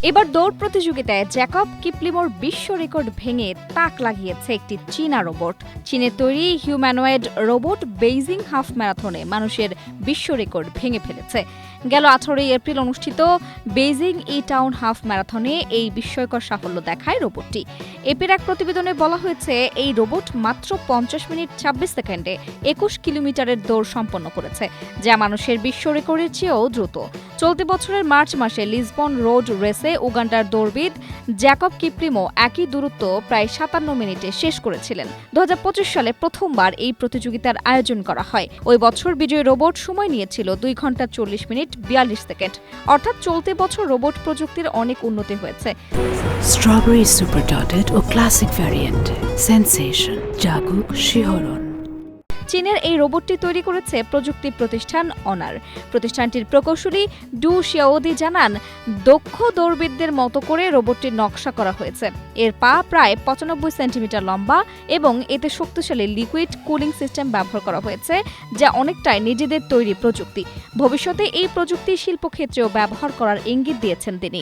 এবার দৌড় প্রতিযোগিতায় জ্যাকব কিপলিমোর বিশ্ব রেকর্ড ভেঙে তাক লাগিয়েছে একটি চীনা রোবট। চীনের তৈরি হিউম্যানয়েড রোবট বেইজিং হাফ ম্যারাথনে মানুষের বিশ্ব রেকর্ড ভেঙে ফেলেছে। গেল 18 এপ্রিল অনুষ্ঠিত বেইজিং টাউন হাফ ম্যারাথনে এই বিস্ময়কর সাফল্য দেখায় রোবটটি। এপির এক প্রতিবেদনে বলা হয়েছে, এই রোবট মাত্র 50 মিনিট 26 সেকেন্ডে 21 কিলোমিটারের দৌড় সম্পন্ন করেছে, যা মানুষের বিশ্ব রেকর্ডের চেয়েও দ্রুত। চলতি বছরের মার্চ মাসে লিসবন রোড রেসে উগান্ডার দৌড়বিদ জ্যাকব কিপলিমো একই দূরত্ব প্রায় 57 মিনিটে শেষ করেছিলেন। 2025 সালে প্রথমবার এই প্রতিযোগিতার আয়োজন করা হয়। ওই বছর বিজয়ী রোবট সময় নিয়েছিল 2 ঘন্টা 40 মিনিট 42 সেকেন্ড। অর্থাৎ চলতি বছর রোবট প্রযুক্তির অনেক উন্নতি হয়েছে। স্ট্রবেরি সুপার ডটেড ও ক্লাসিক ভ্যারিয়েন্ট সেন্সেশন জাগুক শিহরণ। চীনের এই রোবটটি তৈরি করেছে প্রযুক্তি প্রতিষ্ঠান অনার। প্রতিষ্ঠানটির প্রকৌশলী ডু শিয়াওদি জানান, দক্ষ দৌড়বিদদের মতো করে রোবটটির নকশা করা হয়েছে। এর পা প্রায় 95 সেন্টিমিটার লম্বা এবং এতে শক্তিশালী লিকুইড কুলিং সিস্টেম ব্যবহার করা হয়েছে, যা অনেকটাই নিজেদের তৈরি প্রযুক্তি। ভবিষ্যতে এই প্রযুক্তি শিল্পক্ষেত্রেও ব্যবহার করার ইঙ্গিত দিয়েছেন তিনি।